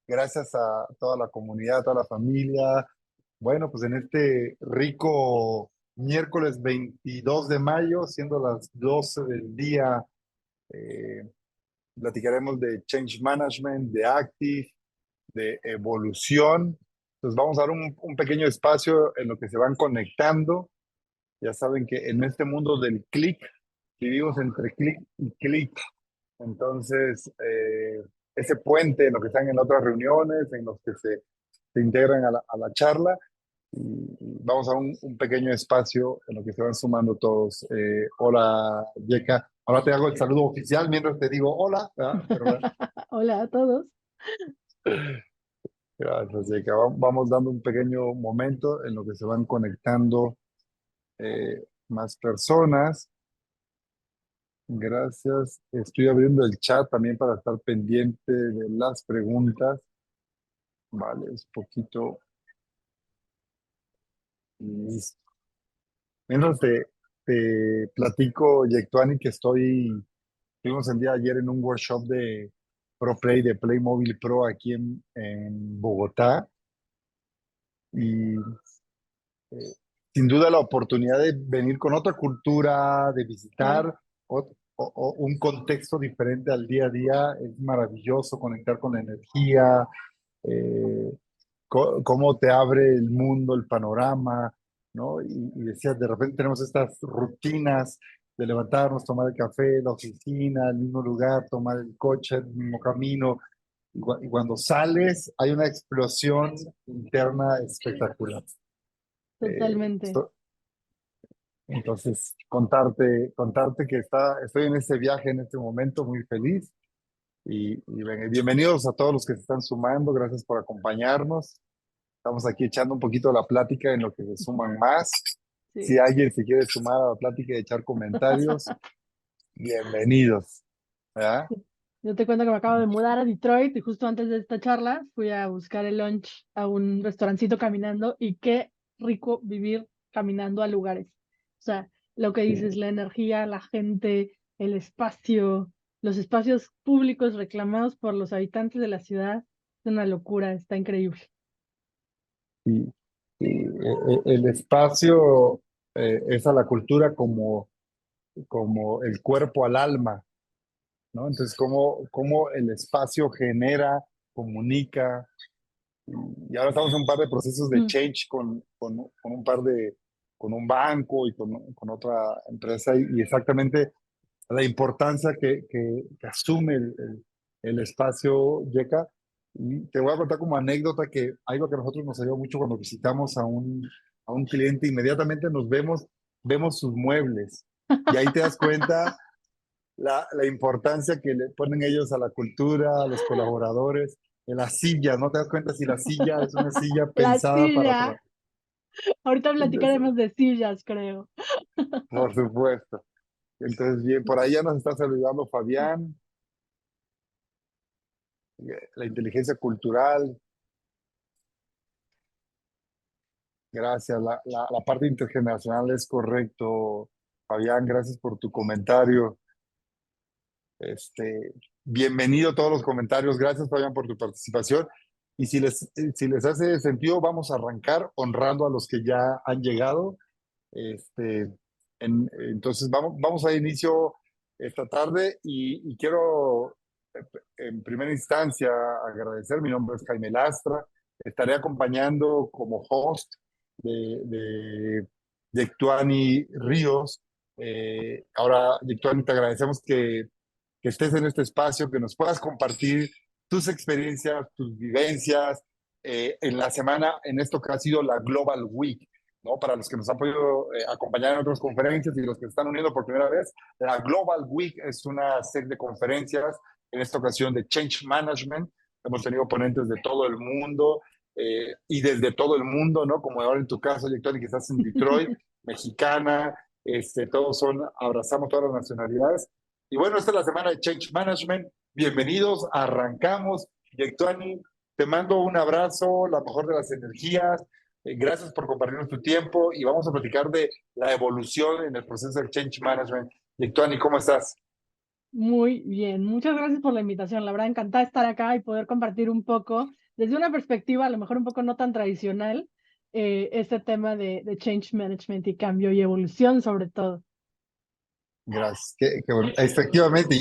Gracias a toda la comunidad, a toda la familia. Bueno, pues en este rico miércoles 22 de mayo, siendo las 12 del día, eh, platicaremos de Change Management, de Active, de evolución. Entonces vamos a dar un pequeño espacio en lo que se van conectando. Ya saben que en este mundo del clic, vivimos entre clic y clic. Entonces, ese puente en lo que están en otras reuniones, en los que se integran a la charla, y vamos a un pequeño espacio en lo que se van sumando todos. Hola, Yeka. Ahora te hago el saludo oficial mientras te digo hola, ¿verdad? Hola a todos. Gracias, Yeka. Vamos dando un pequeño momento en lo que se van conectando más personas. Gracias. Estoy abriendo el chat también para estar pendiente de las preguntas. Vale, es poquito. Listo. Menos te platico, Yectuani, que estuvimos el día de ayer en un workshop de Pro Play, de Playmobil Pro aquí en Bogotá. Y eh, sin duda la oportunidad de venir con otra cultura, de Claro, visitar o un contexto diferente al día a día, es maravilloso conectar con la energía, eh, cómo te abre el mundo, el panorama, ¿no? Y decías, de repente tenemos estas rutinas de levantarnos, tomar el café, la oficina, el mismo lugar, tomar el coche, el mismo camino. Y cuando sales, hay una explosión interna espectacular. totalmente. Esto, entonces, contarte que estoy en ese viaje en este momento muy feliz. Bienvenidos a todos los que se están sumando. Gracias por acompañarnos. Estamos aquí echando un poquito la plática en lo que se suman más. Si Sí. alguien se quiere sumar a la plática y echar comentarios, bienvenidos. ¿Verdad? Yo te cuento que me acabo de mudar a Detroit y justo antes de esta charla fui a buscar el lunch a un restaurancito caminando y qué rico vivir caminando a lugares. O sea, lo que dices, la energía, la gente, el espacio, los espacios públicos reclamados por los habitantes de la ciudad, es una locura, está increíble. Y, el espacio es a la cultura como el cuerpo al alma, ¿no? Entonces, cómo el espacio genera, comunica. Y ahora estamos en un par de procesos de Mm, change con un banco y con otra empresa, y exactamente la importancia que asume el espacio Yeka. Y te voy a contar como anécdota que algo que a nosotros nos ayudó mucho cuando visitamos a un cliente, inmediatamente vemos sus muebles, y ahí te das cuenta la importancia que le ponen ellos a la cultura, a los colaboradores, en las sillas. No te das cuenta si la silla es una silla La pensada para silla, ahorita platicaremos de sillas, creo. por supuesto. Entonces, bien, por ahí ya nos está saludando Fabián, la inteligencia cultural. Gracias. La parte intergeneracional es correcto. Fabián, gracias por tu comentario. Bienvenido a todos los comentarios. Gracias, Fabián, por tu participación. Y si les hace sentido, vamos a arrancar honrando a los que ya han llegado. Este, entonces, vamos a inicio esta tarde, y quiero, en primera instancia, agradecer. Mi nombre es Jaime Lastra. Estaré acompañando como host de Yectuani Ríos. Ahora, Yectuani, te agradecemos que estés en este espacio, que nos puedas compartir tus experiencias, tus vivencias en la semana, en esto que ha sido la Global Week, ¿no? Para los que nos han podido acompañar en otras conferencias y los que se están uniendo por primera vez, la Global Week es una serie de conferencias, en esta ocasión de Change Management. Hemos tenido ponentes de todo el mundo y desde todo el mundo, ¿no? Como ahora en tu caso, Yectoni, que estás en Detroit, mexicana, abrazamos todas las nacionalidades. Y bueno, esta es la semana de Change Management. Bienvenidos, arrancamos. Yectuani, te mando un abrazo, la mejor de las energías. Gracias por compartirnos tu tiempo, y vamos a platicar de la evolución en el proceso del Change Management. Yectuani, ¿cómo estás? Muy bien, muchas gracias por la invitación. La verdad, encantada de estar acá y poder compartir un poco, desde una perspectiva a lo mejor un poco no tan tradicional, este tema de change management y cambio y evolución sobre todo. Gracias. Efectivamente,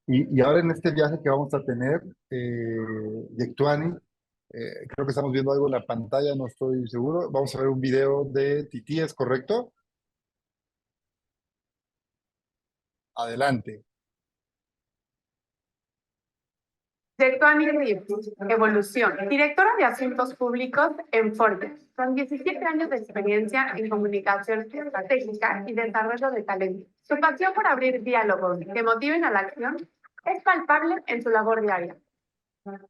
y ahora en este viaje que vamos a tener, Yectuani, creo que estamos viendo algo en la pantalla, no estoy seguro. Vamos a ver un video de Titi, ¿es correcto? Adelante. Yectuani Rives, Evolución, directora de Asuntos Públicos en Forbes, con 17 años de experiencia en comunicación estratégica y desarrollo de talento. Su pasión por abrir diálogos que motiven a la acción es palpable en su labor diaria.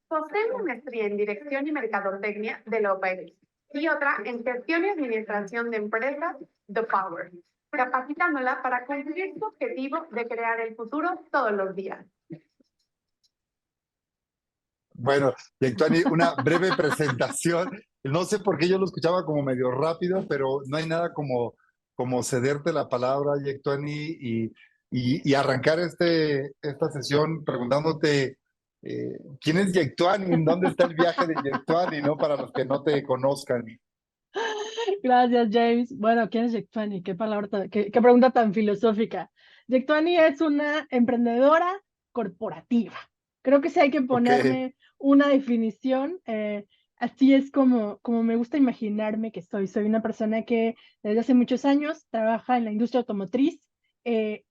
Posee una maestría en Dirección y Mercadotecnia de la OPEX y otra en Gestión y Administración de Empresas, The Power, capacitándola para cumplir su objetivo de crear el futuro todos los días. Bueno, Yectuani, una breve presentación. No sé por qué yo lo escuchaba como medio rápido, pero no hay nada como cederte la palabra, Yectuani, y arrancar esta sesión preguntándote quién es Yectuani, en dónde está el viaje de Yectuani, ¿no? Para los que no te conozcan. Gracias, James. Bueno, ¿quién es Yectuani? Qué palabra, qué pregunta tan filosófica. Yectuani es una emprendedora corporativa. Creo que sí hay que Ok, ponerle una definición. Así es como me gusta imaginarme que soy. Soy una persona que desde hace muchos años trabaja en la industria automotriz,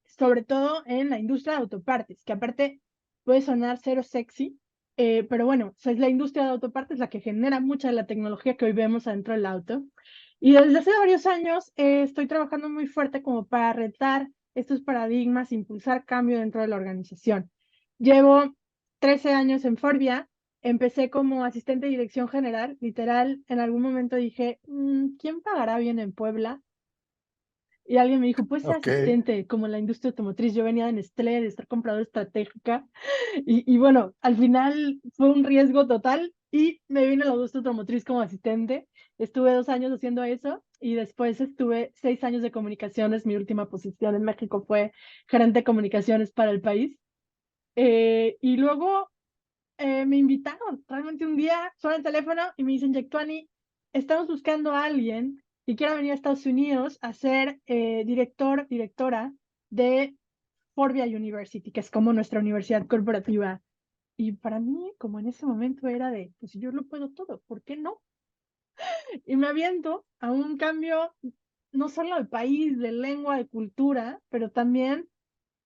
sobre todo en la industria de autopartes, que aparte puede sonar cero sexy, pero bueno, es la industria de autopartes la que genera mucha de la tecnología que hoy vemos adentro del auto. Y desde hace varios años estoy trabajando muy fuerte como para retar estos paradigmas, impulsar cambio dentro de la organización. Llevo 13 años en Forbia, empecé como asistente de dirección general, literal, en algún momento dije, ¿quién pagará bien en Puebla? Y alguien me dijo, pues ser ok. asistente, como en la industria automotriz. Yo venía de Nestlé, de estar compradora estratégica. Y bueno, al final fue un riesgo total y me vine a la industria automotriz como asistente. Estuve 2 años haciendo eso y después estuve 6 años de comunicaciones. Mi última posición en México fue gerente de comunicaciones para el país. Y luego me invitaron realmente un día, suena el teléfono y me dicen, Yectuani, estamos buscando a alguien que quiera venir a Estados Unidos a ser directora de Forbia University, que es como nuestra universidad corporativa. Y para mí, como en ese momento era de, pues yo lo puedo todo, ¿por qué no? Y me aviento a un cambio, no solo de país, de lengua, de cultura, pero también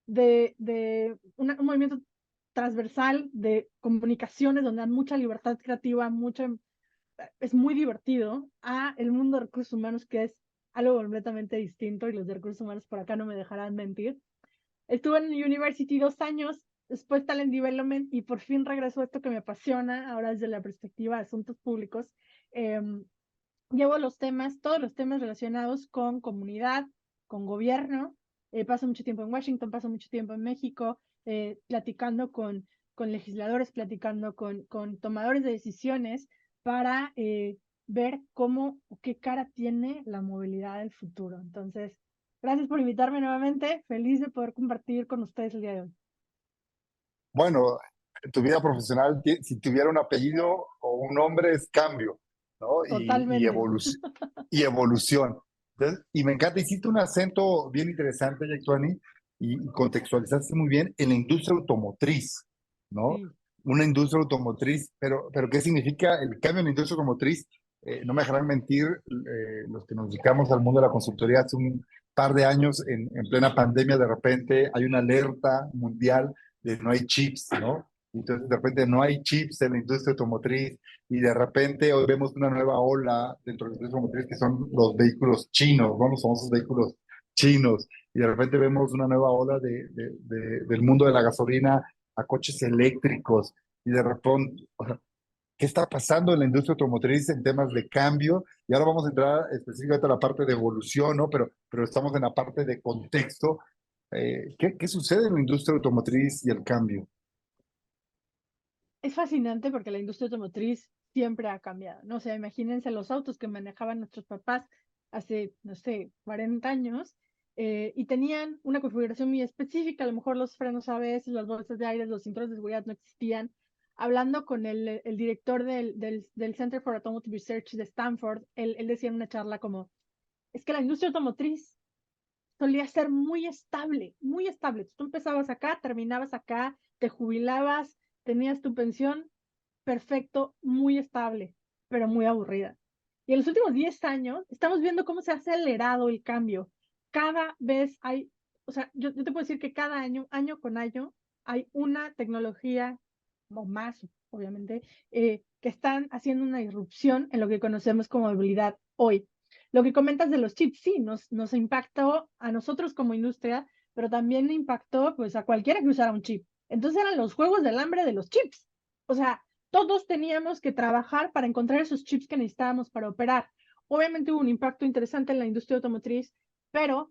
de un movimiento transversal de comunicaciones donde hay mucha libertad creativa, es muy divertido, a el mundo de recursos humanos, que es algo completamente distinto, y los de recursos humanos por acá no me dejarán mentir. Estuve en University 2 años, después Talent Development, y por fin regreso a esto que me apasiona, ahora desde la perspectiva de asuntos públicos. Llevo todos los temas relacionados con comunidad, con gobierno. Paso mucho tiempo en Washington, paso mucho tiempo en México, platicando con legisladores, platicando con tomadores de decisiones para ver cómo o qué cara tiene la movilidad del futuro. Entonces, gracias por invitarme nuevamente. Feliz de poder compartir con ustedes el día de hoy. Bueno, tu vida profesional, si tuviera un apellido o un nombre, es cambio, ¿no? Totalmente. Y evolución. Entonces, y me encanta, hiciste un acento bien interesante, Yectuani, y contextualizaste muy bien en la industria automotriz, ¿no? Sí. Una industria automotriz, pero ¿qué significa el cambio en la industria automotriz? No me dejarán mentir, los que nos dedicamos al mundo de la consultoría hace un par de años, en plena pandemia, de repente hay una alerta mundial de no hay chips, ¿no? Entonces, de repente no hay chips en la industria automotriz y de repente hoy vemos una nueva ola dentro de la industria automotriz que son los vehículos chinos, ¿no? Los famosos vehículos chinos. Y de repente vemos una nueva ola del mundo de la gasolina a coches eléctricos. Y de repente, o sea, ¿qué está pasando en la industria automotriz en temas de cambio? Y ahora vamos a entrar específicamente a la parte de evolución, ¿no? Pero estamos en la parte de contexto. ¿Qué sucede en la industria automotriz y el cambio? Es fascinante porque la industria automotriz siempre ha cambiado, ¿no? O sea, imagínense los autos que manejaban nuestros papás hace, no sé, 40 años, y tenían una configuración muy específica, a lo mejor los frenos ABS, las bolsas de aire, los cinturones de seguridad no existían. Hablando con el director del Center for Automotive Research de Stanford, él decía en una charla como, es que la industria automotriz solía ser muy estable, muy estable. Tú empezabas acá, terminabas acá, te jubilabas, tenías tu pensión, perfecto, muy estable, pero muy aburrida. Y en los últimos 10 años estamos viendo cómo se ha acelerado el cambio. Cada vez hay, o sea, yo te puedo decir que cada año, año con año, hay una tecnología, o más, obviamente, que están haciendo una irrupción en lo que conocemos como movilidad hoy. Lo que comentas de los chips, sí, nos impactó a nosotros como industria, pero también impactó pues a cualquiera que usara un chip. Entonces eran los juegos del hambre de los chips. O sea, todos teníamos que trabajar para encontrar esos chips que necesitábamos para operar. Obviamente hubo un impacto interesante en la industria automotriz, pero,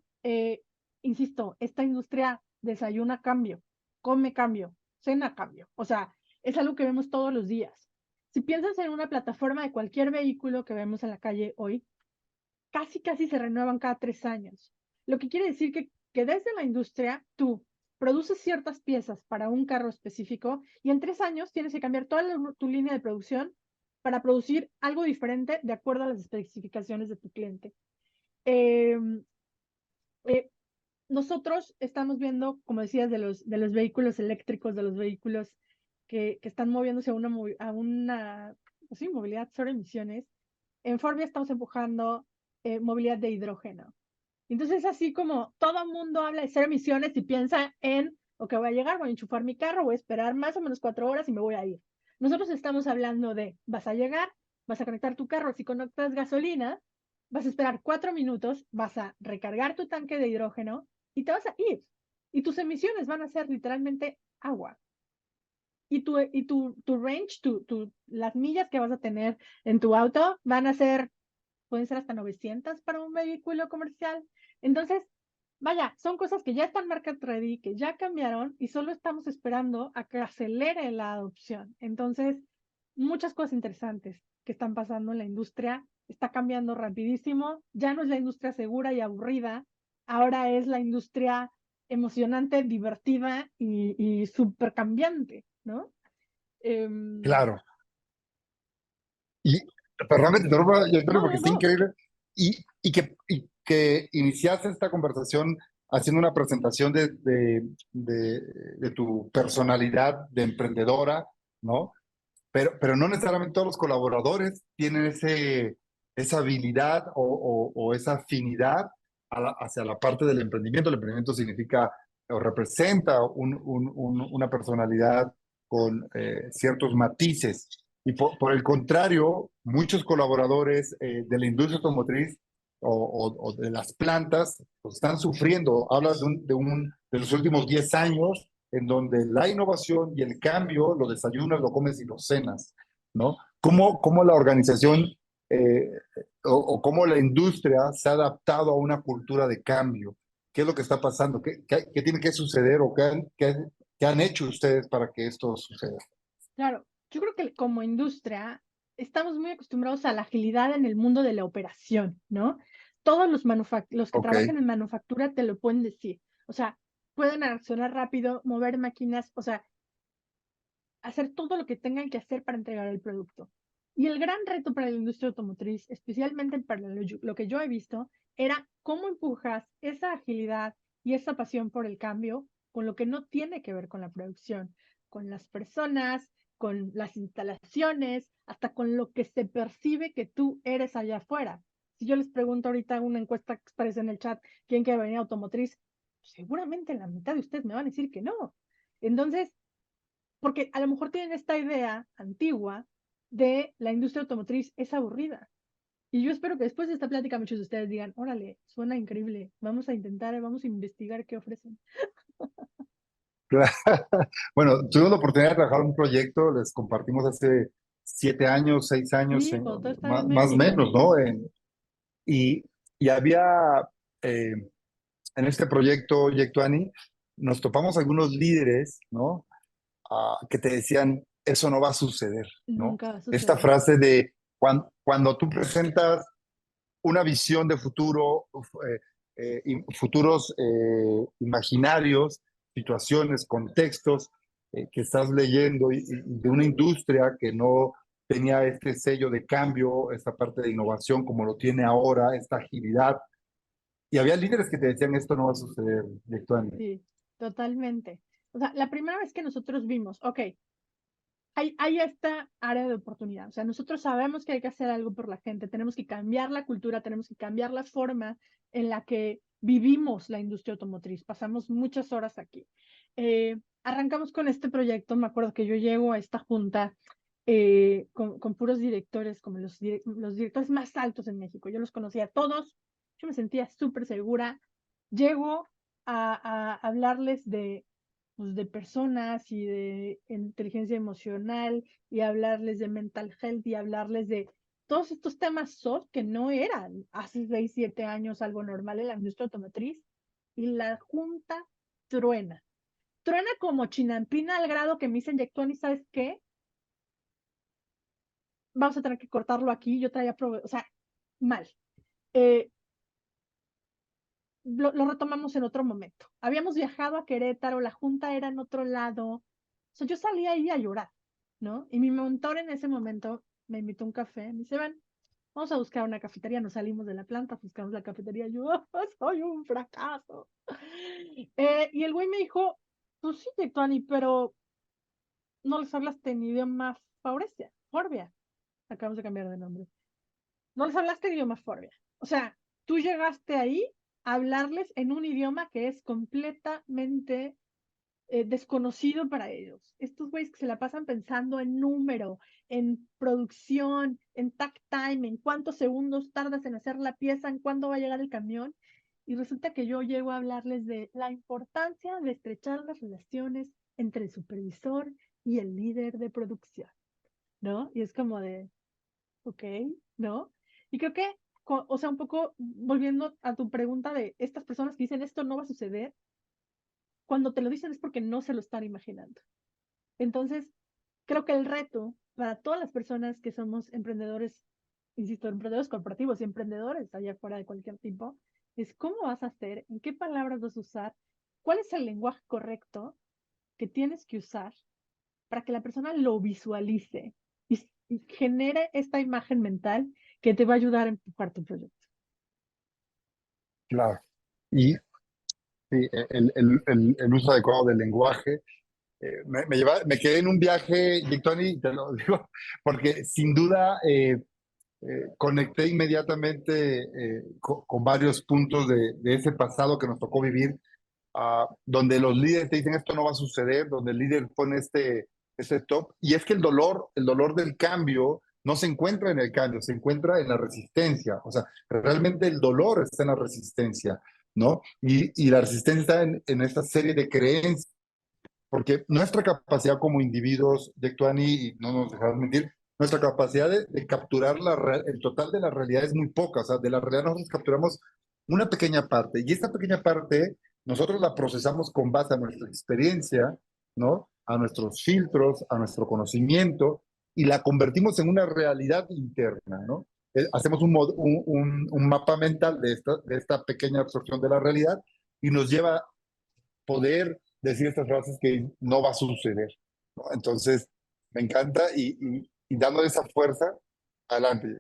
insisto, esta industria desayuna cambio, come cambio, cena cambio. O sea, es algo que vemos todos los días. Si piensas en una plataforma de cualquier vehículo que vemos en la calle hoy, casi se renuevan cada 3 años. Lo que quiere decir que desde la industria tú produces ciertas piezas para un carro específico y en 3 años tienes que cambiar toda tu línea de producción para producir algo diferente de acuerdo a las especificaciones de tu cliente. Eh, eh, Nosotros estamos viendo, como decías, de los vehículos eléctricos, de los vehículos que están moviéndose a una pues sí, movilidad cero emisiones. En Forvia estamos empujando movilidad de hidrógeno. Entonces, así como todo el mundo habla de cero emisiones y piensa en, ok, voy a llegar, voy a enchufar mi carro, voy a esperar más o menos 4 horas y me voy a ir. Nosotros estamos hablando de, vas a llegar, vas a conectar tu carro, si conectas gasolina, vas a esperar 4 minutos, vas a recargar tu tanque de hidrógeno y te vas a ir. Y tus emisiones van a ser literalmente agua. Y tu range, las millas que vas a tener en tu auto van a ser, pueden ser hasta 900 para un vehículo comercial. Entonces, vaya, son cosas que ya están market ready, que ya cambiaron y solo estamos esperando a que acelere la adopción. Entonces, muchas cosas interesantes que están pasando en la industria. Está cambiando rapidísimo. Ya no es la industria segura y aburrida. Ahora es la industria emocionante, divertida y súper cambiante, ¿no? Claro. Y perdón, te interrumpa, yo creo No, porque no, está no. increíble. Y que iniciaste esta conversación haciendo una presentación de tu personalidad de emprendedora, ¿no? Pero no necesariamente todos los colaboradores tienen esa habilidad o esa afinidad hacia la parte del emprendimiento. El emprendimiento significa o representa una personalidad con ciertos matices. Y por el contrario, muchos colaboradores de la industria automotriz o de las plantas pues, están sufriendo. Hablas de los últimos 10 años en donde la innovación y el cambio lo desayunas, lo comes y lo cenas, ¿no? ¿Cómo la organización eh, o cómo la industria se ha adaptado a una cultura de cambio? ¿Qué es lo que está pasando? ¿Qué tiene que suceder o qué han hecho ustedes para que esto suceda? Claro, yo creo que como industria estamos muy acostumbrados a la agilidad en el mundo de la operación, ¿no? Todos los que Ok, trabajan en manufactura te lo pueden decir. O sea, pueden accionar rápido, mover máquinas, o sea, hacer todo lo que tengan que hacer para entregar el producto. Y el gran reto para la industria automotriz, especialmente para lo que yo he visto, era cómo empujas esa agilidad y esa pasión por el cambio con lo que no tiene que ver con la producción, con las personas, con las instalaciones, hasta con lo que se percibe que tú eres allá afuera. Si yo les pregunto ahorita una encuesta que aparece en el chat, ¿quién quiere venir a automotriz? Seguramente la mitad de ustedes me van a decir que no. Entonces, porque a lo mejor tienen esta idea antigua de la industria automotriz es aburrida. Y yo espero que después de esta plática muchos de ustedes digan, órale, suena increíble, vamos a intentar, vamos a investigar qué ofrecen. claro. Bueno, tuvimos la oportunidad de trabajar en un proyecto, les compartimos hace 7 años, 6 años, Sí, cuando todo está en más o México. menos, ¿no? Y, y había eh, en este proyecto, Yectuani, nos topamos algunos líderes, ¿no? Que te decían, eso no va a suceder, ¿no? Nunca va a Esta suceder. frase de cuando tú presentas una visión de futuro futuros imaginarios, situaciones, contextos que estás leyendo y de una industria que no tenía este sello de cambio, esta parte de innovación como lo tiene ahora, esta agilidad. Y había líderes que te decían esto no va a suceder actualmente. Sí, totalmente. O sea, la primera vez que nosotros vimos, ok, hay esta área de oportunidad. O sea, nosotros sabemos que hay que hacer algo por la gente, tenemos que cambiar la cultura, tenemos que cambiar la forma en la que vivimos la industria automotriz. Pasamos muchas horas aquí. Arrancamos con este proyecto, me acuerdo que yo llego a esta junta con puros directores, como los directores más altos en México. Yo los conocía a todos, yo me sentía súper segura. Llego a hablarles pues, de personas y de inteligencia emocional y hablarles de mental health y hablarles de todos estos temas soft que no eran hace 6, 7 años algo normal en la industria automotriz. Y la junta truena. Truena como chinampina al grado que me dicen, Yectuani, ¿sabes qué? Vamos a tener que cortarlo aquí. Yo traía, o sea, mal. Eh, lo retomamos en otro momento. Habíamos viajado a Querétaro, la junta era en otro lado. O sea, yo salía ahí a llorar, ¿no? Y mi mentor en ese momento me invitó a un café, me dice, ven, vamos a buscar una cafetería. Nos salimos de la planta, buscamos la cafetería. Yo, soy un fracaso. Y el güey me dijo, pues sí, Yectuani, pero no les hablaste en idioma Forbia. Acabamos de cambiar de nombre. No les hablaste en idioma Forbia. O sea, tú llegaste ahí a hablarles en un idioma que es completamente desconocido para ellos. Estos güeyes que se la pasan pensando en número, en producción, en takt time, en cuántos segundos tardas en hacer la pieza, en cuándo va a llegar el camión. Y resulta que yo llego a hablarles de la importancia de estrechar las relaciones entre el supervisor y el líder de producción, ¿no? Y es como de, ok, ¿no? Y creo que, o sea, un poco volviendo a tu pregunta de estas personas que dicen esto no va a suceder, cuando te lo dicen es porque no se lo están imaginando. Entonces, creo que el reto para todas las personas que somos emprendedores, insisto, emprendedores corporativos y emprendedores allá afuera de cualquier tipo, es cómo vas a hacer, en qué palabras vas a usar, cuál es el lenguaje correcto que tienes que usar para que la persona lo visualice y genere esta imagen mental que te va a ayudar a empujar tu proyecto. Claro. Y sí, el uso adecuado del lenguaje. Me quedé en un viaje, Tony, te lo digo, porque sin duda conecté inmediatamente con varios puntos de ese pasado que nos tocó vivir, donde los líderes te dicen esto no va a suceder, donde el líder pone este top. Y es que el dolor del cambio no se encuentra en el cambio, se encuentra en la resistencia. O sea, realmente el dolor está en la resistencia, ¿no? Y la resistencia está en esta serie de creencias porque nuestra capacidad como individuos, Yectuani, y no nos dejarás mentir, nuestra capacidad de capturar el total de la realidad es muy poca. O sea, de la realidad nosotros capturamos una pequeña parte. Y esta pequeña parte nosotros la procesamos con base a nuestra experiencia, ¿no? A nuestros filtros, a nuestro conocimiento, y la convertimos en una realidad interna, ¿no? Hacemos un mapa mental de esta pequeña absorción de la realidad y nos lleva a poder decir estas frases que no va a suceder, ¿no? Entonces, me encanta y dándole esa fuerza, adelante.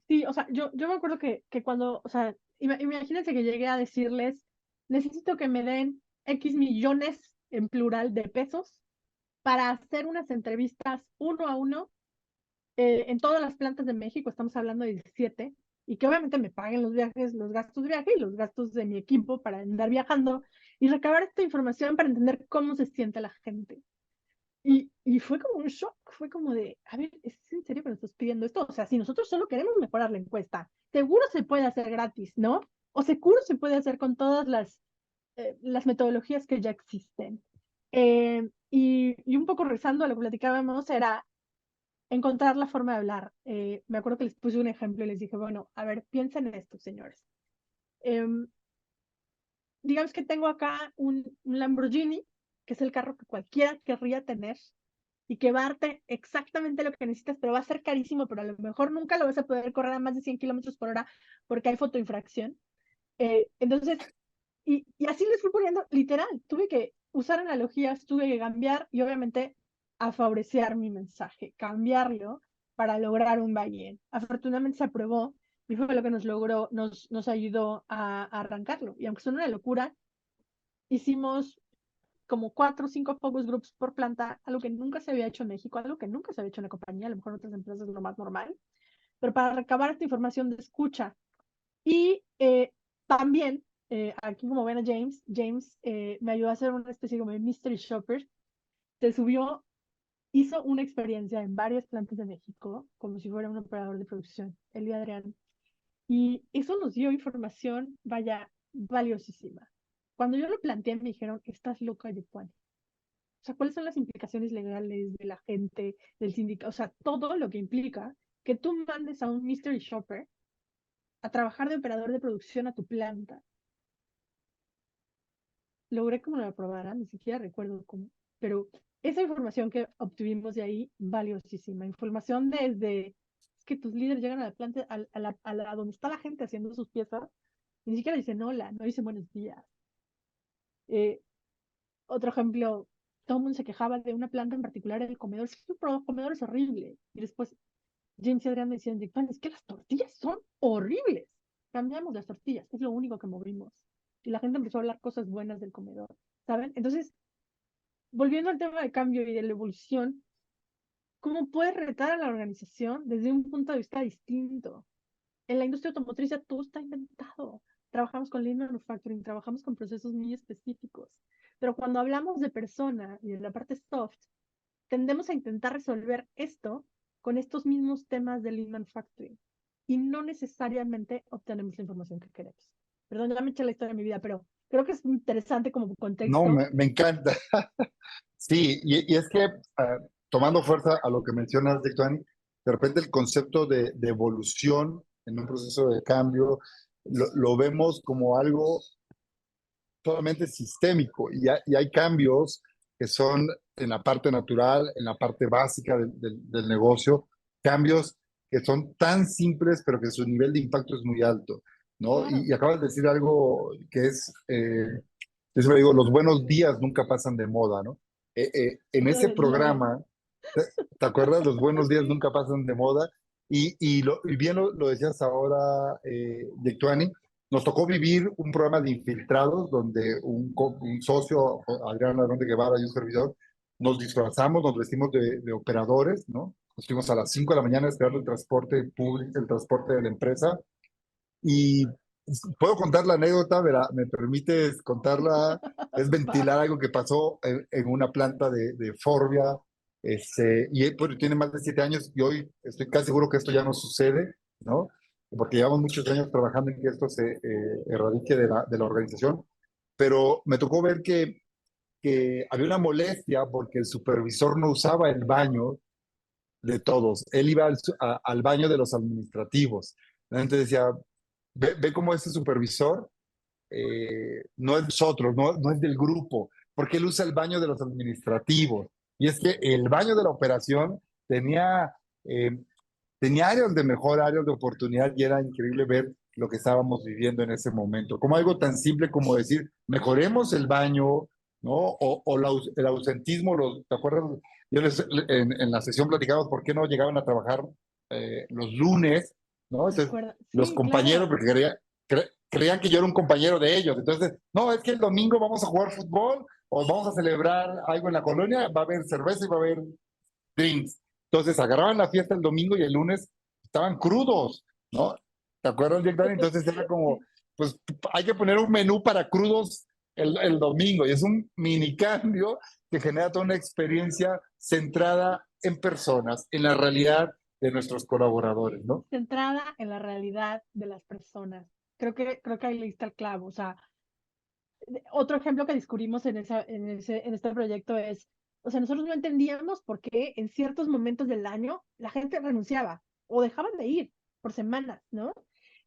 Sí, o sea, yo me acuerdo que cuando, o sea, imagínense que llegué a decirles, necesito que me den X millones en plural de pesos para hacer unas entrevistas uno a uno en todas las plantas de México, estamos hablando de 17, y que obviamente me paguen los viajes, los gastos de viaje y los gastos de mi equipo para andar viajando y recabar esta información para entender cómo se siente la gente. Y fue como un shock, fue como de, a ver, ¿es en serio que nos estás pidiendo esto? O sea, si nosotros solo queremos mejorar la encuesta, seguro se puede hacer gratis, ¿no? O seguro se puede hacer con todas las metodologías que ya existen. Y un poco rezando a lo que platicábamos era encontrar la forma de hablar. Me acuerdo que les puse un ejemplo y les dije, bueno, a ver, piensen en esto, señores. Digamos que tengo acá un Lamborghini, que es el carro que cualquiera querría tener y que va a darte exactamente lo que necesitas, pero va a ser carísimo, pero a lo mejor nunca lo vas a poder correr a más de 100 kilómetros por hora porque hay fotoinfracción. Entonces, y así les fui poniendo, literal, tuve que usar analogías, tuve que cambiar y obviamente a favorecer mi mensaje, cambiarlo para lograr un buy-in. Afortunadamente se aprobó y fue lo que nos ayudó a arrancarlo. Y aunque suena una locura, hicimos como 4 o 5 focus groups por planta, algo que nunca se había hecho en México, algo que nunca se había hecho en la compañía, a lo mejor en otras empresas es lo más normal, pero para recabar esta información de escucha. Y también, aquí como ven a James me ayudó a hacer una especie como de mystery shopper, se subió, hizo una experiencia en varias plantas de México, como si fuera un operador de producción, él y Adrián, y eso nos dio información, vaya, valiosísima. Cuando yo lo planteé, me dijeron, estás loca, Yetuani. O sea, ¿cuáles son las implicaciones legales de la gente, del sindicato? O sea, todo lo que implica que tú mandes a un mystery shopper a trabajar de operador de producción a tu planta. Logré que me lo aprobaran, ni siquiera recuerdo cómo, pero esa información que obtuvimos de ahí, valiosísima. Información desde es que tus líderes llegan a la planta, donde está la gente haciendo sus piezas, y ni siquiera dicen hola, no dicen buenos días. Otro ejemplo, todo el mundo se quejaba de una planta en particular, el comedor. Es que el comedor es horrible. Y después James y Adrián me decían, es que las tortillas son horribles. Cambiamos las tortillas, es lo único que movimos. Y la gente empezó a hablar cosas buenas del comedor, ¿saben? Entonces, volviendo al tema de cambio y de la evolución, ¿cómo puedes retar a la organización desde un punto de vista distinto? En la industria automotriz ya todo está inventado. Trabajamos con Lean Manufacturing, trabajamos con procesos muy específicos. Pero cuando hablamos de persona y de la parte soft, tendemos a intentar resolver esto con estos mismos temas de Lean Manufacturing. Y no necesariamente obtenemos la información que queremos. Perdón, ya me eché la historia de mi vida, pero creo que es interesante como No, contexto. me encanta. Sí, y es que tomando fuerza a lo que mencionas, Dictuani, de repente el concepto de evolución en un proceso de cambio lo vemos como algo solamente sistémico y hay cambios que son en la parte natural, en la parte básica del negocio, cambios que son tan simples pero que su nivel de impacto es muy alto, ¿no? Claro. Y acabas de decir algo que es, yo siempre digo, los buenos días nunca pasan de moda, ¿no? En ese Lo es. programa, ¿te acuerdas? Los buenos días Sí. nunca pasan de moda. Y bien lo decías ahora, Yectuani, nos tocó vivir un programa de infiltrados donde un socio, Adrián Ladrón de Guevara y un servidor, nos disfrazamos, nos vestimos de operadores, ¿no? Nos fuimos a las 5 de la mañana esperando el transporte público, el transporte de la empresa. Y puedo contar la anécdota, ¿me permites contarla? Es Va. ventilar algo que pasó en una planta de Forvia, y pues, tiene más de 7 años y hoy estoy casi seguro que esto ya no sucede, ¿no? Porque llevamos muchos años trabajando en que esto se erradique de la organización, pero me tocó ver que había una molestia porque el supervisor no usaba el baño de todos, él iba al baño de los administrativos. La gente decía, ve cómo ese supervisor no es nosotros, no es del grupo, porque él usa el baño de los administrativos. Y es que el baño de la operación eh, tenía áreas de mejor, áreas de oportunidad y era increíble ver lo que estábamos viviendo en ese momento. Como algo tan simple como decir, mejoremos el baño, ¿no? El ausentismo, ¿te acuerdas? En la sesión platicamos por qué no llegaban a trabajar los lunes, ¿no? Me Entonces, acuerdo. los Sí, compañeros, claro. porque creían que yo era un compañero de ellos. Entonces, no, es que el domingo vamos a jugar fútbol o vamos a celebrar algo en la colonia, va a haber cerveza y va a haber drinks. Entonces agarraban la fiesta el domingo y el lunes estaban crudos, ¿no? ¿Te acuerdas, Jack Daniel? Entonces era como, Sí. pues hay que poner un menú para crudos el domingo y es un mini cambio que genera toda una experiencia centrada en personas, en la realidad de nuestros colaboradores, ¿no? Centrada en la realidad de las personas. Creo que ahí le diste el clavo. O sea, otro ejemplo que descubrimos en este proyecto es, o sea, nosotros no entendíamos por qué en ciertos momentos del año la gente renunciaba o dejaban de ir por semanas, ¿no?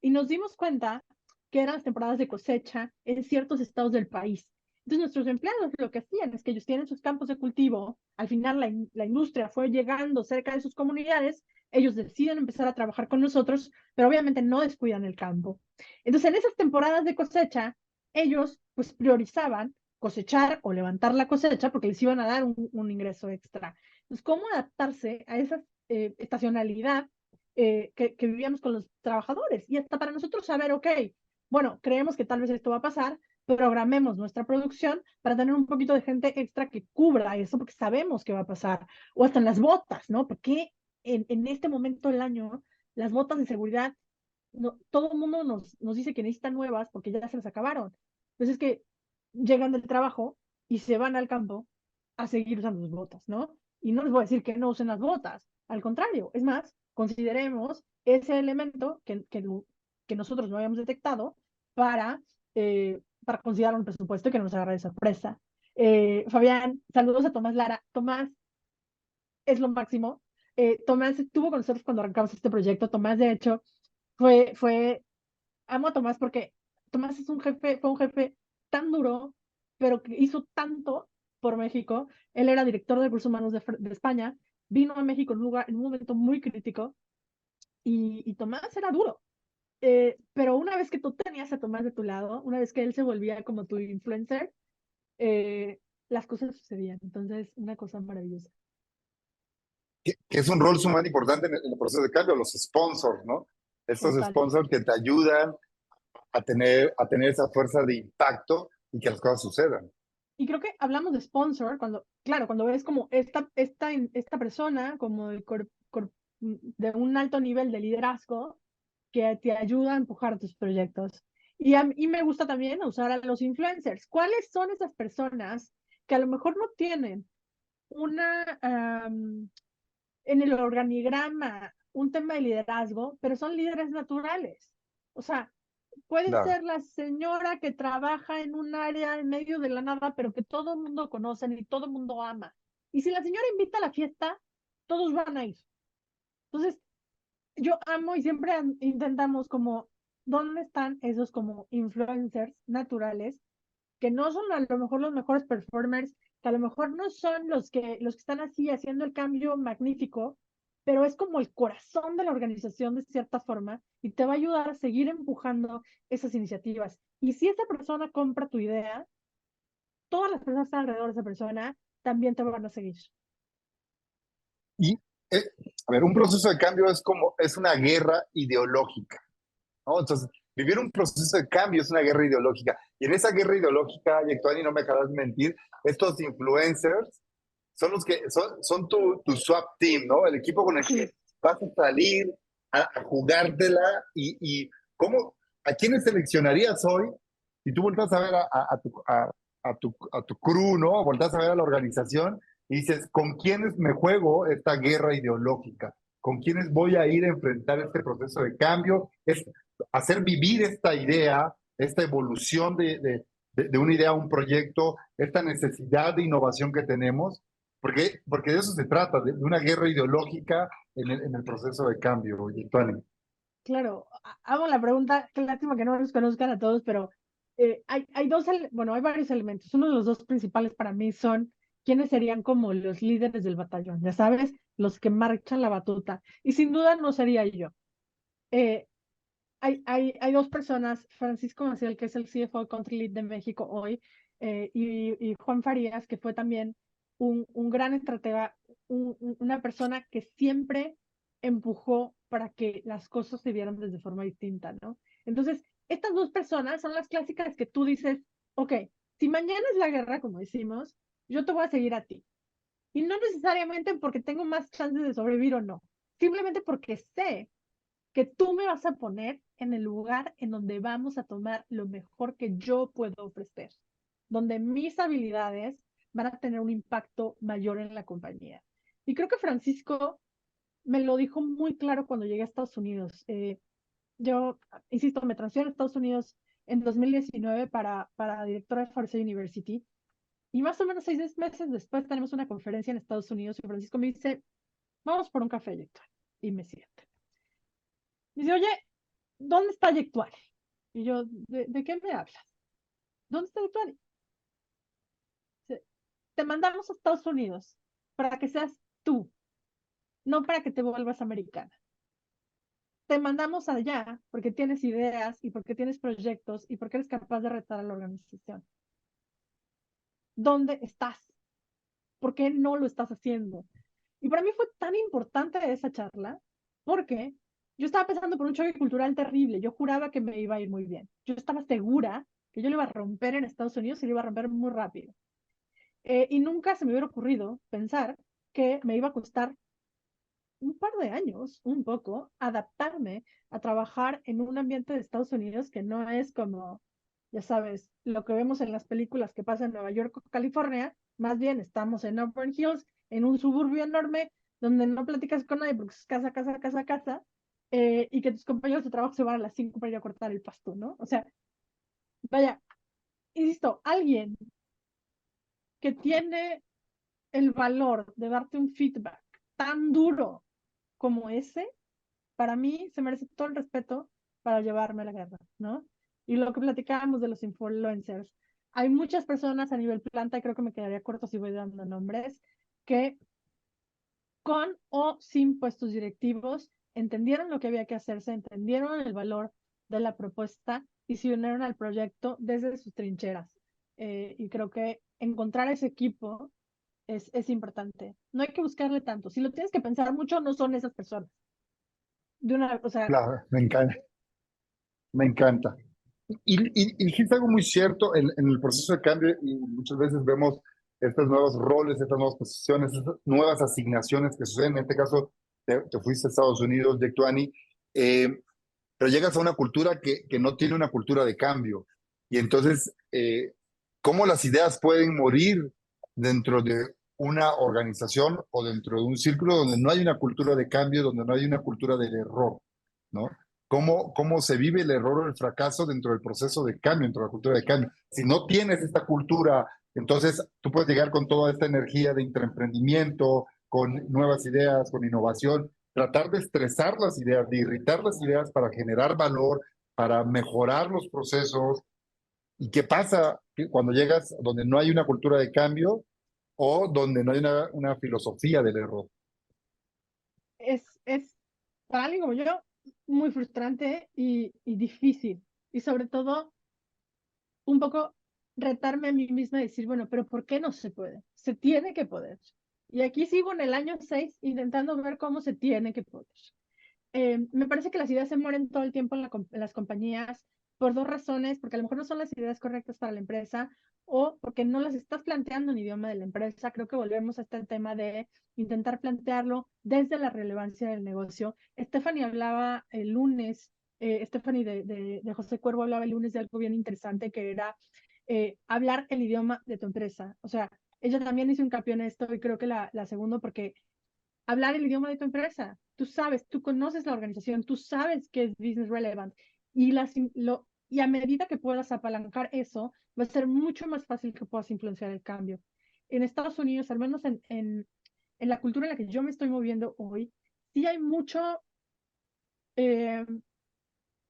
Y nos dimos cuenta que eran las temporadas de cosecha en ciertos estados del país. Entonces nuestros empleados lo que hacían es que ellos tienen sus campos de cultivo, al final la industria fue llegando cerca de sus comunidades, ellos deciden empezar a trabajar con nosotros, pero obviamente no descuidan el campo. Entonces, en esas temporadas de cosecha, ellos pues priorizaban cosechar o levantar la cosecha porque les iban a dar un ingreso extra. Entonces, ¿cómo adaptarse a esa estacionalidad que vivíamos con los trabajadores? Y hasta para nosotros saber, ok, bueno, creemos que tal vez esto va a pasar, programemos nuestra producción para tener un poquito de gente extra que cubra eso, porque sabemos que va a pasar. O hasta en las botas, ¿no? Porque en este momento del año, las botas de seguridad, no, todo el mundo nos dice que necesitan nuevas porque ya se las acabaron. Entonces es que llegan del trabajo y se van al campo a seguir usando sus botas, ¿no? Y no les voy a decir que no usen las botas, al contrario, es más, consideremos ese elemento que nosotros no habíamos detectado para considerar un presupuesto y que no nos agarre de sorpresa. Fabián, saludos a Tomás Lara. Tomás es lo máximo. Tomás estuvo con nosotros cuando arrancamos este proyecto. Tomás, de hecho, amo a Tomás porque Tomás fue un jefe tan duro, pero que hizo tanto por México. Él era director de recursos humanos de España, vino a México en un momento muy crítico y Tomás era duro. Pero una vez que tú tenías a Tomás de tu lado, una vez que él se volvía como tu influencer, eh, las cosas sucedían. Entonces, una cosa maravillosa. Que es un rol sumamente importante en el proceso de cambio, los sponsors, ¿no? Estos Total. sponsors que te ayudan a tener esa fuerza de impacto y que las cosas sucedan. Y creo que hablamos de sponsor claro, cuando ves como esta persona como de un alto nivel de liderazgo que te ayuda a empujar tus proyectos. Y me gusta también usar a los influencers. ¿Cuáles son esas personas que a lo mejor no tienen una, en el organigrama un tema de liderazgo, pero son líderes naturales? O sea, puede Claro. ser la señora que trabaja en un área en medio de la nada, pero que todo el mundo conoce y todo el mundo ama. Y si la señora invita a la fiesta, todos van a ir. Entonces, yo amo y siempre intentamos como, ¿dónde están esos como influencers naturales que no son a lo mejor los mejores performers, que a lo mejor no son los que están así haciendo el cambio magnífico, pero es como el corazón de la organización de cierta forma y te va a ayudar a seguir empujando esas iniciativas? Y si esa persona compra tu idea, todas las personas que están alrededor de esa persona también te van a seguir. Y, eh, a ver, un proceso de cambio es una guerra ideológica, ¿no? Entonces, vivir un proceso de cambio es una guerra ideológica. Y en esa guerra ideológica, Yectuani, no me dejarás mentir, estos influencers son los que son tu swap team, ¿no? El equipo con el que vas a salir a jugártela y cómo, a quiénes seleccionarías hoy y tú volteas a ver a tu crew, ¿no? Volteas a ver a la organización y dices, ¿con quiénes me juego esta guerra ideológica? ¿Con quiénes voy a ir a enfrentar este proceso de cambio? Es hacer vivir esta idea, esta evolución de una idea a un proyecto, esta necesidad de innovación que tenemos, porque de eso se trata, de una guerra ideológica en el proceso de cambio, Yectuani. Claro, hago la pregunta, qué lástima que no nos conozcan a todos, pero hay varios elementos. Uno de los dos principales para mí son quiénes serían como los líderes del batallón, ya sabes, los que marchan la batuta. Y sin duda no sería yo. Eh, hay dos personas, Francisco Maciel, que es el CFO Country Lead de México hoy, y Juan Farías, que fue también un gran estratega, una persona que siempre empujó para que las cosas se vieran desde forma distinta, ¿no? Entonces, estas dos personas son las clásicas que tú dices, ok, si mañana es la guerra, como decimos, yo te voy a seguir a ti. Y no necesariamente porque tengo más chances de sobrevivir o no, simplemente porque sé que tú me vas a poner en el lugar en donde vamos a tomar lo mejor que yo puedo ofrecer, donde mis habilidades van a tener un impacto mayor en la compañía. Y creo que Francisco me lo dijo muy claro cuando llegué a Estados Unidos. Yo, insisto, me transfiero a Estados Unidos en 2019 para directora de Farsi University. Y más o menos 6 meses después tenemos una conferencia en Estados Unidos y Francisco me dice, vamos por un café, Héctor. Y me siento. Me dice, oye, ¿dónde está Yectuani? Y yo, ¿de qué me hablas? ¿Dónde está Yectuani? Dice, te mandamos a Estados Unidos para que seas tú no para que te vuelvas americana. Te mandamos allá porque tienes ideas y porque tienes proyectos y porque eres capaz de retar a la organización. ¿Dónde estás? ¿Por qué no lo estás haciendo? Y para mí fue tan importante esa charla porque yo estaba pasando por un choque cultural terrible. Yo juraba que me iba a ir muy bien. Yo estaba segura que yo lo iba a romper en Estados Unidos y lo iba a romper muy rápido. Y nunca se me hubiera ocurrido pensar que me iba a costar un par de años, un poco, adaptarme a trabajar en un ambiente de Estados Unidos que no es como, ya sabes, lo que vemos en las películas que pasa en Nueva York o California. Más bien estamos en Auburn Hills, en un suburbio enorme, donde no platicas con nadie porque es casa, casa, casa, casa, y que tus compañeros de trabajo se van a las 5 para ir a cortar el pasto, ¿no? O sea, vaya, insisto, alguien que tiene el valor de darte un feedback tan duro como ese, para mí se merece todo el respeto para llevarme a la guerra, ¿no? Y lo que platicábamos de los influencers, hay muchas personas a nivel planta, y creo que me quedaría corto si voy dando nombres, que con o sin puestos directivos entendieron lo que había que hacerse, entendieron el valor de la propuesta y se unieron al proyecto desde sus trincheras. Y creo que encontrar ese equipo es importante. No hay que buscarle tanto. Si lo tienes que pensar mucho, no son esas personas. De una, o sea, Claro, me encanta, me encanta. Y dijiste algo muy cierto en el proceso de cambio y muchas veces vemos estos nuevos roles, estas nuevas posiciones, estas nuevas asignaciones que suceden. En este caso, te fuiste a Estados Unidos, Yectuani, pero llegas a una cultura que no tiene una cultura de cambio. Y entonces, ¿cómo las ideas pueden morir dentro de una organización o dentro de un círculo donde no hay una cultura de cambio, donde no hay una cultura del error, ¿no? ¿Cómo se vive el error o el fracaso dentro del proceso de cambio, dentro de la cultura de cambio? Si no tienes esta cultura, entonces tú puedes llegar con toda esta energía de intraemprendimiento, con nuevas ideas, con innovación, tratar de estresar las ideas, de irritar las ideas para generar valor, para mejorar los procesos. ¿Y qué pasa cuando llegas donde no hay una cultura de cambio o donde no hay una filosofía del error? es para alguien como yo muy frustrante y difícil. Y sobre todo, un poco retarme a mí misma y decir, bueno, pero ¿por qué no se puede? Se tiene que poder. Y aquí sigo en el año 6 intentando ver cómo se tiene que poder. Me parece que las ideas se mueren todo el tiempo en las compañías por dos razones, porque a lo mejor no son las ideas correctas para la empresa o porque no las estás planteando en idioma de la empresa. Creo que volvemos a este tema de intentar plantearlo desde la relevancia del negocio. Stephanie hablaba el lunes, Stephanie de José Cuervo hablaba el lunes de algo bien interesante que era hablar el idioma de tu empresa. O sea, ella también hizo hincapié en esto y creo que la segundo porque hablar el idioma de tu empresa. Tú sabes, tú conoces la organización, tú sabes que es business relevant y a medida que puedas apalancar eso, va a ser mucho más fácil que puedas influenciar el cambio. En Estados Unidos, al menos en la cultura en la que yo me estoy moviendo hoy, sí hay mucho, eh,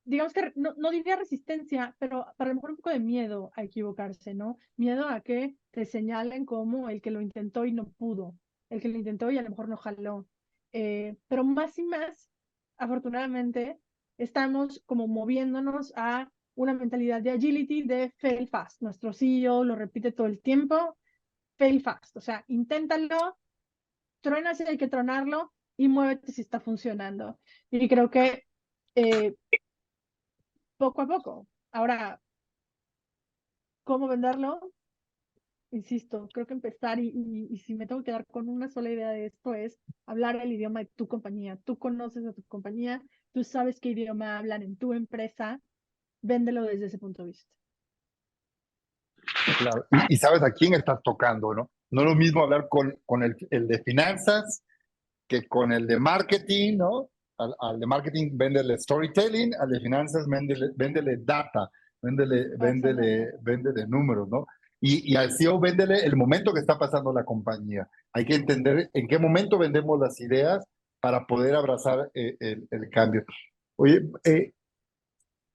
digamos que no diría resistencia, pero para lo mejor un poco de miedo a equivocarse, ¿no? Miedo a que te señalen como el que lo intentó y no pudo, el que lo intentó y a lo mejor no jaló. Pero más y más, afortunadamente, estamos como moviéndonos a una mentalidad de agility, de fail fast. Nuestro CEO lo repite todo el tiempo, fail fast, o sea, inténtalo, truena si hay que tronarlo y muévete si está funcionando. Y creo que eh, poco a poco. Ahora, ¿cómo venderlo? Insisto, creo que empezar y si me tengo que quedar con una sola idea de esto es hablar el idioma de tu compañía. Tú conoces a tu compañía, tú sabes qué idioma hablan en tu empresa, véndelo desde ese punto de vista. Claro. Y sabes a quién estás tocando, ¿no? No es lo mismo hablar con el de finanzas que con el de marketing, ¿no? Al de marketing véndele storytelling, al de finanzas véndele data, véndele números, ¿no? Y al CEO véndele el momento que está pasando la compañía. Hay que entender en qué momento vendemos las ideas para poder abrazar el cambio. Oye,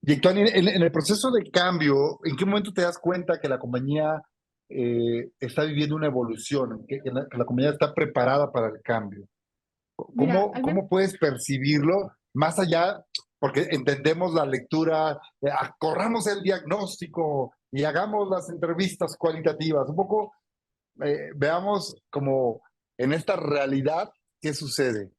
Yectuani, en el proceso de cambio, ¿en qué momento te das cuenta que la compañía está viviendo una evolución, que la compañía está preparada para el cambio? Mira, ¿Cómo, al menos cómo puedes percibirlo más allá? Porque entendemos la lectura, corramos el diagnóstico y hagamos las entrevistas cualitativas. Un poco veamos como en esta realidad qué sucede.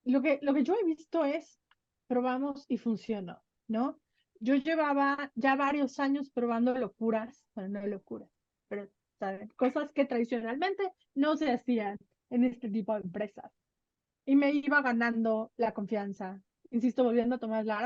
lo que yo he visto es probamos y funcionó, ¿no? Yo llevaba ya varios años probando locuras, bueno, no locuras, pero ¿saben? Cosas que tradicionalmente no se hacían en este tipo de empresas. Y me iba ganando la confianza. Insisto, volviendo a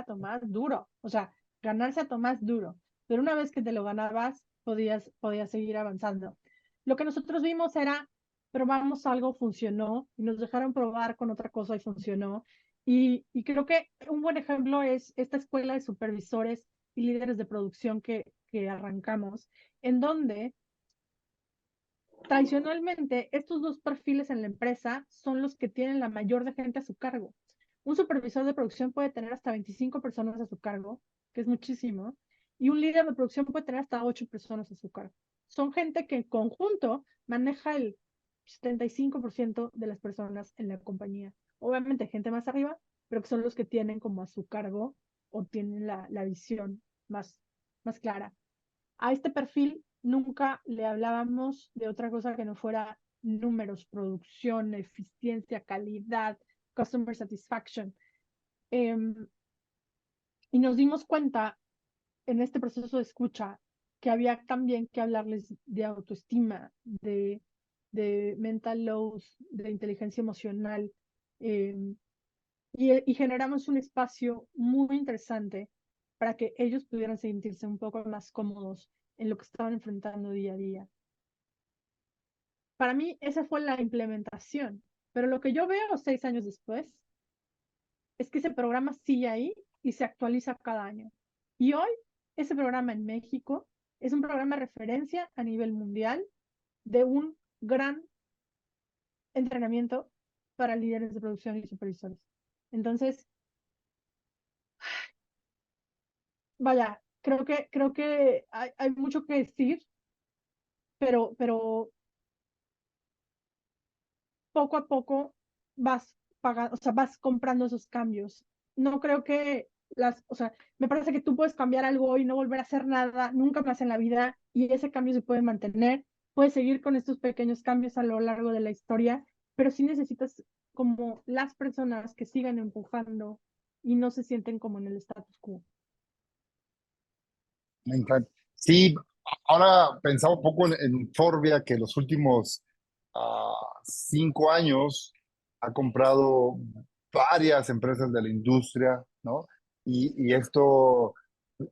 Tomás duro. O sea, ganarse a Tomás duro. Pero una vez que te lo ganabas, podías seguir avanzando. Lo que nosotros vimos era, probamos algo, funcionó, y nos dejaron probar con otra cosa y funcionó. Y creo que un buen ejemplo es esta escuela de supervisores y líderes de producción que arrancamos, en donde tradicionalmente, estos dos perfiles en la empresa son los que tienen la mayor de gente a su cargo. Un supervisor de producción puede tener hasta 25 personas a su cargo, que es muchísimo, y un líder de producción puede tener hasta 8 personas a su cargo. Son gente que en conjunto maneja el 75% de las personas en la compañía. Obviamente gente más arriba, pero que son los que tienen como a su cargo o tienen la visión más clara. A este perfil nunca le hablábamos de otra cosa que no fuera números, producción, eficiencia, calidad, customer satisfaction. Y nos dimos cuenta en este proceso de escucha que había también que hablarles de autoestima, de mental load, de inteligencia emocional. Y generamos un espacio muy interesante para que ellos pudieran sentirse un poco más cómodos en lo que estaban enfrentando día a día. Para mí, esa fue la implementación, pero lo que yo veo 6 años después es que ese programa sigue ahí y se actualiza cada año. Y hoy, ese programa en México es un programa de referencia a nivel mundial de un gran entrenamiento para líderes de producción y supervisores. Entonces, vaya, creo que hay mucho que decir, pero poco a poco vas pagando, o sea, vas comprando esos cambios. No creo que o sea, me parece que tú puedes cambiar algo hoy y no volver a hacer nada nunca más en la vida y ese cambio se puede mantener. Puedes seguir con estos pequeños cambios a lo largo de la historia, pero sí necesitas como las personas que sigan empujando y no se sienten como en el status quo. Me encanta. Sí, ahora pensaba un poco en Forbia, que los últimos 5 años ha comprado varias empresas de la industria, ¿no? Y esto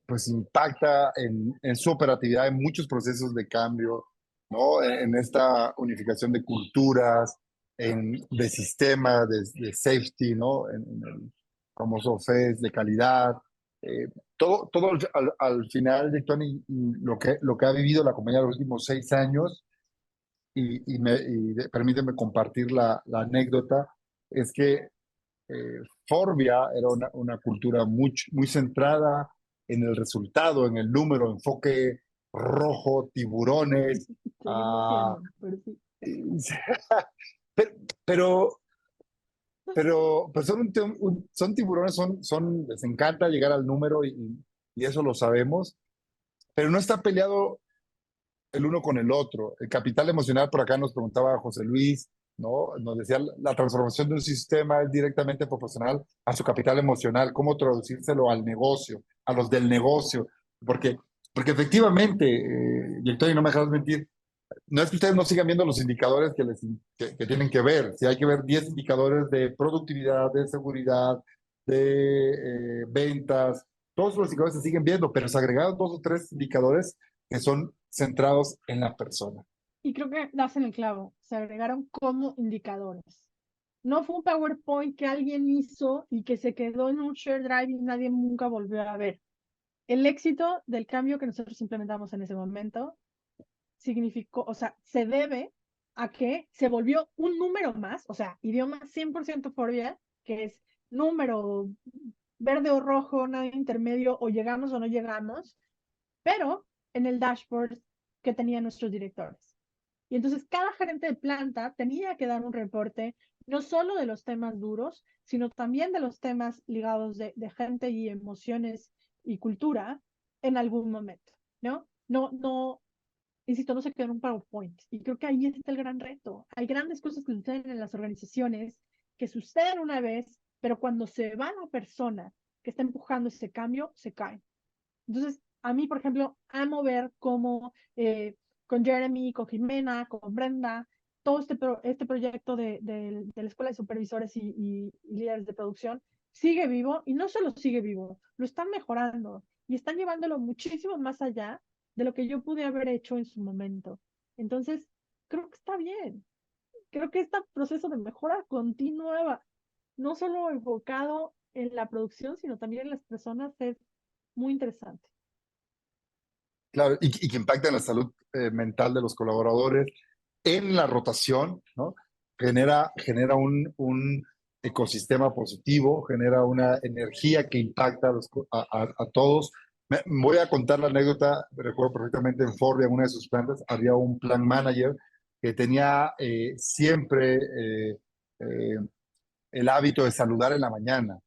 pues impacta en su operatividad, en muchos procesos de cambio, ¿no? En esta unificación de culturas, de sistemas, de safety, ¿no? En el famoso FES de calidad. Eh, todo al final de Tony, lo que ha vivido la compañía los últimos 6 años, permíteme compartir la anécdota, es que Forbia era una cultura muy centrada en el resultado, en el número, enfoque rojo, tiburones. Seguimos ah, siendo, pero sí. pero, pero son tiburones, les encanta llegar al número y eso lo sabemos, pero no está peleado el uno con el otro. El capital emocional, por acá nos preguntaba José Luis, ¿no? Nos decía, la transformación de un sistema es directamente proporcional a su capital emocional, cómo traducírselo al negocio, a los del negocio, porque, porque efectivamente, y no me dejas mentir, no es que ustedes no sigan viendo los indicadores que tienen que ver, si hay que ver 10 indicadores de productividad, de seguridad, de ventas, todos los indicadores se siguen viendo, pero se agregaron 2 o 3 indicadores que son centrados en la persona. Y creo que das en el clavo, se agregaron como indicadores. No fue un PowerPoint que alguien hizo y que se quedó en un share drive y nadie nunca volvió a ver. El éxito del cambio que nosotros implementamos en ese momento significó, o sea, se debe a que se volvió un número más, o sea, idioma 100% Forbia, que es número verde o rojo, nada intermedio, o llegamos o no llegamos, pero en el dashboard que tenían nuestros directores. Y entonces cada gerente de planta tenía que dar un reporte no solo de los temas duros, sino también de los temas ligados de gente y emociones y cultura en algún momento, ¿no? No, insisto, no se quedó en un PowerPoint. Y creo que ahí está el gran reto. Hay grandes cosas que suceden en las organizaciones, que suceden una vez, pero cuando se va la persona que está empujando ese cambio, se caen. Entonces, a mí, por ejemplo, amo ver cómo con Jeremy, con Jimena, con Brenda, todo este proyecto de la Escuela de Supervisores y líderes de producción sigue vivo, y no solo sigue vivo, lo están mejorando y están llevándolo muchísimo más allá de lo que yo pude haber hecho en su momento. Entonces, creo que está bien. Creo que este proceso de mejora continua, no solo enfocado en la producción, sino también en las personas, es muy interesante. Claro, y que impacta en la salud mental de los colaboradores, en la rotación, ¿no? Genera un ecosistema positivo, genera una energía que impacta a todos. Voy a contar la anécdota, recuerdo perfectamente en Ford, en una de sus plantas, había un plan manager que tenía siempre eh, el hábito de saludar en la mañana.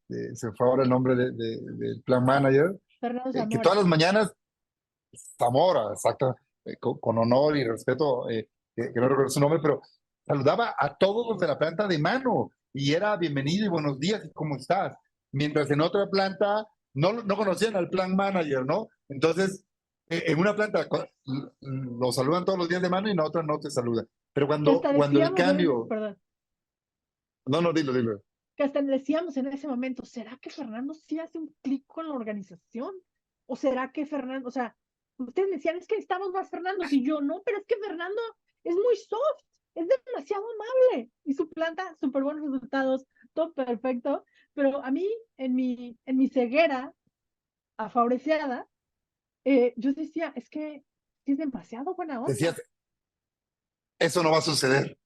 Se fue ahora el nombre del plan manager, Fernando que todas Zamora. las mañanas Zamora, exacto, con honor y respeto, que no recuerdo su nombre, pero saludaba a todos los de la planta de mano y era bienvenido y buenos días y cómo estás. Mientras en otra planta no conocían al plan manager, ¿no? Entonces, en una planta lo saludan todos los días de mano y en otra no te saludan. Pero Que hasta cuando el decíamos, cambio, perdón, no, dilo. que hasta decíamos en ese momento, ¿será que Fernando sí hace un clic con la organización? ¿O será que Fernando, o sea, ustedes me decían, es que necesitamos más Fernando, y yo no, pero es que Fernando es muy soft, es demasiado amable, y su planta, súper buenos resultados, todo perfecto, pero a mí, en mi ceguera afavorecida, yo decía, es que sí es demasiado buena onda. decías, eso no va a suceder.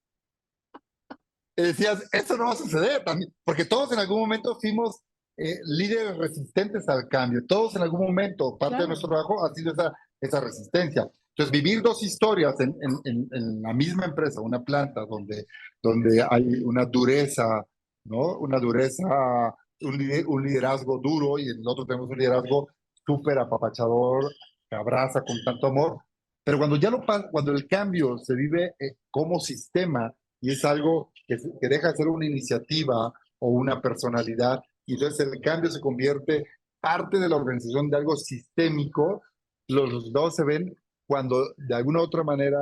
Decías, eso no va a suceder también, porque todos en algún momento fuimos líderes resistentes al cambio, todos en algún momento, parte de Claro, nuestro trabajo ha sido esa resistencia. Entonces, vivir dos historias en la misma empresa, una planta donde hay una dureza, ¿no? Una dureza, un liderazgo duro y en el otro tenemos un liderazgo súper apapachador, que abraza con tanto amor. Pero cuando el cambio se vive como sistema, y es algo que deja de ser una iniciativa o una personalidad, y entonces el cambio se convierte parte de la organización de algo sistémico. Los resultados se ven cuando de alguna u otra manera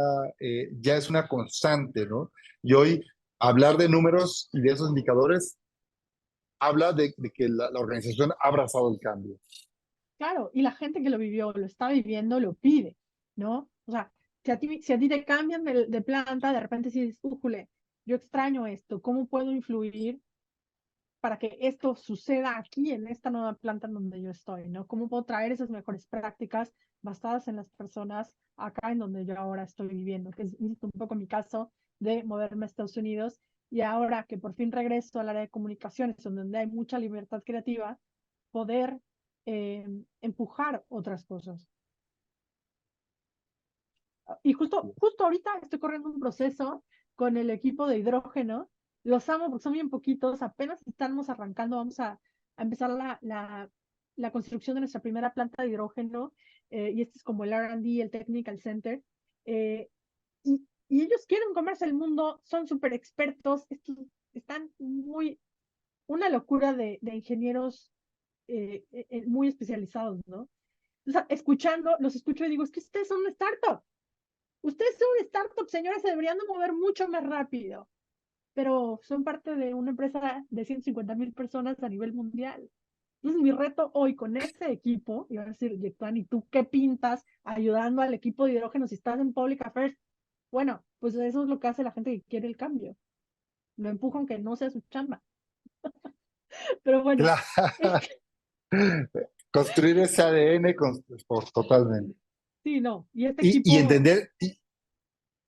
ya es una constante, ¿no? Y hoy hablar de números y de esos indicadores habla de que la organización ha abrazado el cambio. claro, y la gente que lo vivió, lo está viviendo, lo pide, ¿no? O sea, si a ti te cambian de planta, de repente si dices, újule, yo extraño esto, ¿cómo puedo influir para que esto suceda aquí en esta nueva planta en donde yo estoy, ¿no? ¿Cómo puedo traer esas mejores prácticas basadas en las personas acá en donde yo ahora estoy viviendo? Que es un poco mi caso de moverme a Estados Unidos, y ahora que por fin regreso al área de comunicaciones, donde hay mucha libertad creativa, poder empujar otras cosas. Y justo ahorita estoy corriendo un proceso con el equipo de hidrógeno. Los amo porque son bien poquitos, apenas estamos arrancando, vamos a empezar la construcción de nuestra primera planta de hidrógeno, y este es como el R&D, el Technical Center, eh, y ellos quieren comerse el mundo, son súper expertos, están una locura de ingenieros muy especializados, ¿no? O sea, los escucho y digo, es que ustedes son una startup. Ustedes son una startup, señores, se deberían de mover mucho más rápido, pero son parte de una empresa de 150,000 personas a nivel mundial. Entonces, mi reto hoy con ese equipo, iba a decir, Yectuan, ¿y tú qué pintas ayudando al equipo de hidrógeno si estás en Public Affairs? Bueno, pues eso es lo que hace la gente que quiere el cambio. Lo empujan que no sea su chamba. Pero bueno, Claro. este, Construir ese ADN totalmente. sí, no. Y este Y equipo, entender,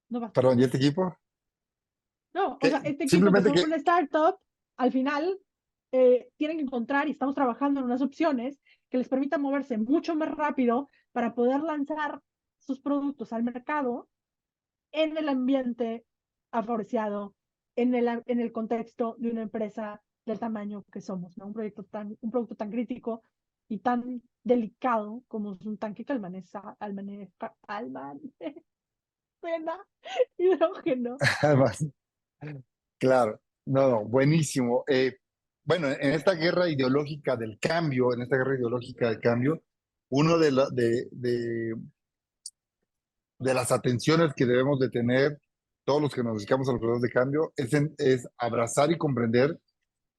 no va. perdón, ¿y este equipo? No, o Que sea, este equipo que simplemente son que una startup, al final tienen que encontrar, y estamos trabajando en unas opciones que les permitan moverse mucho más rápido para poder lanzar sus productos al mercado en el ambiente favorecido en el contexto de una empresa del tamaño que somos, ¿no? Un producto tan crítico y tan delicado como es un tanque que almacena hidrógeno. Además, claro, no, no, buenísimo. Bueno, en esta guerra ideológica del cambio, uno de las atenciones que debemos de tener todos los que nos dedicamos a los procesos de cambio es abrazar y comprender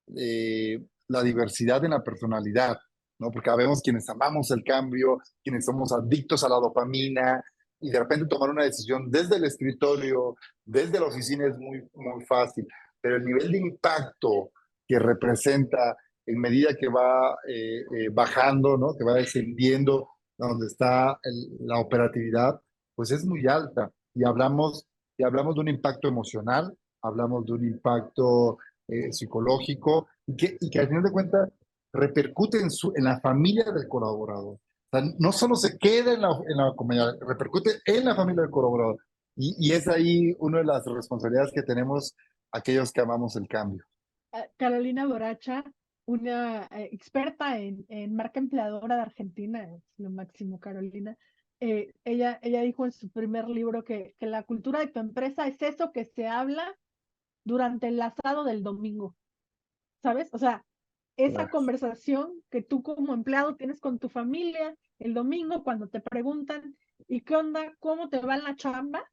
la diversidad en la personalidad, ¿no? Porque sabemos quienes amamos el cambio, quienes somos adictos a la dopamina, y de repente tomar una decisión desde el escritorio, desde la oficina es muy, muy fácil, pero el nivel de impacto que representa en medida que va bajando, ¿no? Que va descendiendo donde está la operatividad, pues es muy alta. Y hablamos de un impacto emocional, hablamos de un impacto psicológico, y que al final de cuentas repercute en la familia del colaborador. O sea, no solo se queda en la comunidad, repercute en la familia del colaborador. Y es ahí una de las responsabilidades que tenemos aquellos que amamos el cambio. Carolina Boracha, una experta en marca empleadora de Argentina, es lo máximo, Carolina. Ella dijo en su primer libro que la cultura de tu empresa es eso que se habla durante el asado del domingo, ¿sabes? O sea, esa Claro. conversación que tú como empleado tienes con tu familia el domingo cuando te preguntan, ¿y qué onda? ¿Cómo te va en la chamba?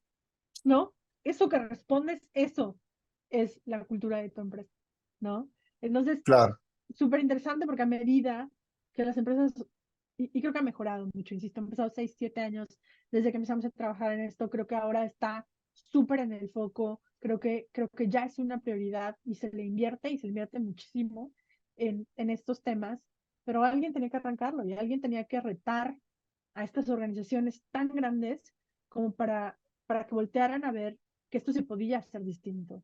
¿No? Eso que respondes, eso es la cultura de tu empresa, ¿no? Entonces, Claro. súper interesante porque a medida que las empresas, y creo que ha mejorado mucho, insisto, han pasado 6, 7 años desde que empezamos a trabajar en esto, creo que ahora está súper en el foco, creo que ya es una prioridad y se le invierte muchísimo en estos temas, pero alguien tenía que arrancarlo y alguien tenía que retar a estas organizaciones tan grandes como para que voltearan a ver que esto se podía hacer distinto.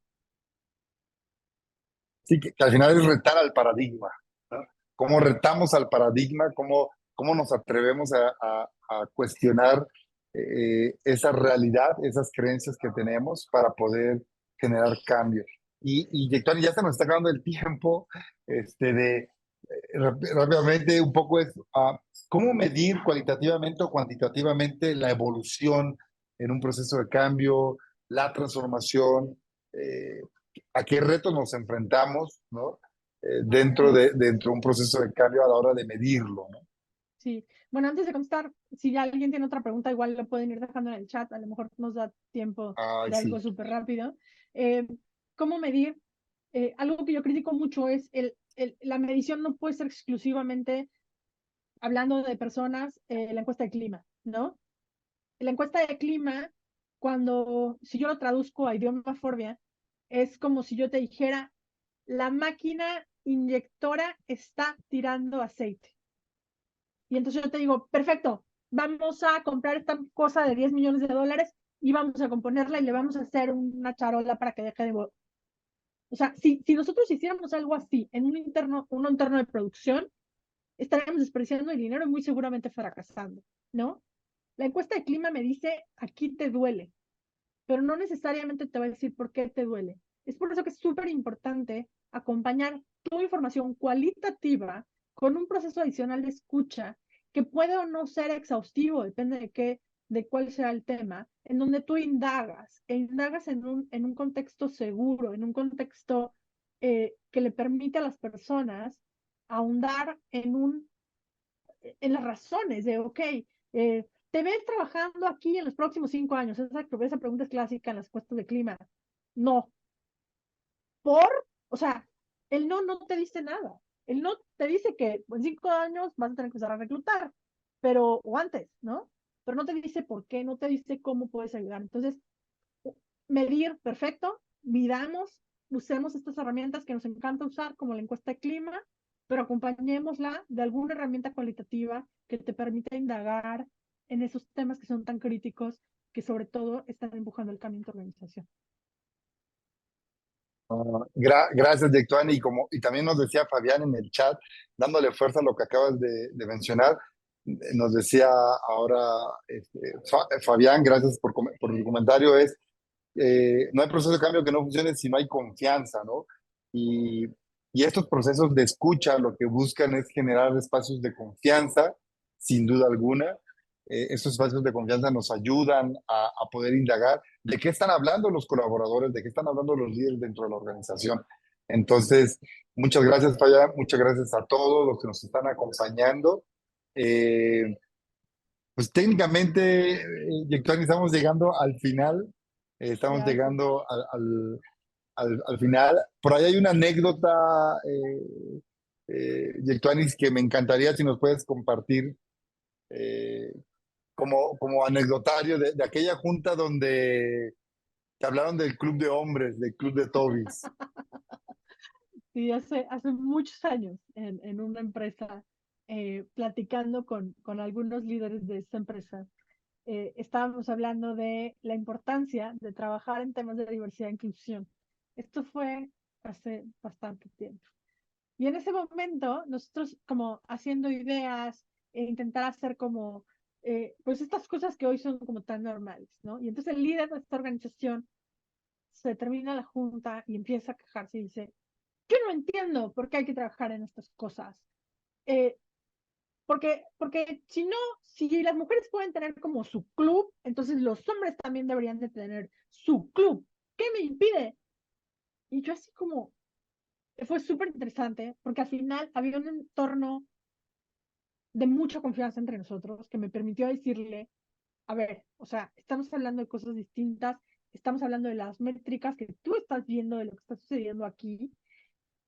Sí, que al final es retar al paradigma, ¿no? ¿Cómo retamos al paradigma? ¿Cómo nos atrevemos a cuestionar esa realidad, esas creencias que tenemos para poder generar cambios? Y Yectani, ya se nos está acabando el tiempo, rápidamente un poco es cómo medir cualitativamente o cuantitativamente la evolución en un proceso de cambio, la transformación, a qué retos nos enfrentamos, ¿no? Sí, Dentro de un proceso de cambio a la hora de medirlo, ¿no? sí. Bueno, antes de contestar, si alguien tiene otra pregunta, igual lo pueden ir dejando en el chat, a lo mejor nos da tiempo Ay, de algo sí. súper rápido. Eh, ¿Cómo medir? Algo que yo critico mucho es la medición no puede ser exclusivamente hablando de personas, la encuesta de clima, ¿no? La encuesta de clima, si yo lo traduzco a idioma Forbia, es como si yo te dijera, la máquina inyectora está tirando aceite. Y entonces yo te digo, perfecto, vamos a comprar esta cosa de 10 millones de dólares y vamos a componerla y le vamos a hacer una charola para que deje de... O sea, si nosotros hiciéramos algo así en un entorno de producción, estaríamos desperdiciando el dinero y muy seguramente fracasando, ¿no? La encuesta de clima me dice, aquí te duele, pero no necesariamente te va a decir por qué te duele. Es por eso que es súper importante acompañar tu información cualitativa con un proceso adicional de escucha que puede o no ser exhaustivo, depende de cuál sea el tema, en donde tú indagas, en un contexto seguro, en un contexto que le permite a las personas ahondar en las razones de, ok, ¿te ves trabajando aquí en los próximos 5 años? Esa pregunta es clásica en las encuestas de clima. No. O sea, el no te dice nada. El no te dice que en 5 años vas a tener que empezar a reclutar, o antes, ¿no? Pero no te dice por qué, no te dice cómo puedes ayudar. Entonces, medir, perfecto, midamos, usemos estas herramientas que nos encanta usar, como la encuesta de clima, pero acompañémosla de alguna herramienta cualitativa que te permita indagar en esos temas que son tan críticos, que sobre todo están empujando el cambio en tu organización. Gracias, Yectuani. Y también nos decía Fabián en el chat, dándole fuerza a lo que acabas de mencionar, nos decía ahora Fabián, gracias por el comentario, es no hay proceso de cambio que no funcione si no hay confianza, ¿no? Y, y estos procesos de escucha lo que buscan es generar espacios de confianza, sin duda alguna. Estos espacios de confianza nos ayudan a poder indagar de qué están hablando los colaboradores, de qué están hablando los líderes dentro de la organización. Entonces, muchas gracias, Faya, muchas gracias a todos los que nos están acompañando. Eh, pues técnicamente, Yectuani, estamos llegando al final, estamos Ya, llegando al final. Por ahí hay una anécdota, Yectuanis, que me encantaría si nos puedes compartir eh, como anecdotario de aquella junta donde te hablaron del club de hombres, del club de Tobis. sí, hace muchos años en una empresa, platicando con algunos líderes de esta empresa, estábamos hablando de la importancia de trabajar en temas de diversidad e inclusión. Esto fue hace bastante tiempo. Y en ese momento, nosotros como haciendo ideas, intentar hacer como, pues estas cosas que hoy son como tan normales, ¿no? Y entonces el líder de esta organización se termina la junta y empieza a quejarse y dice, yo no entiendo por qué hay que trabajar en estas cosas. Eh, porque si no, si las mujeres pueden tener como su club, entonces los hombres también deberían de tener su club. ¿Qué me impide? Y yo así como, fue súper interesante, porque al final había un entorno de mucha confianza entre nosotros que me permitió decirle, a ver, o sea, estamos hablando de cosas distintas, estamos hablando de las métricas que tú estás viendo de lo que está sucediendo aquí,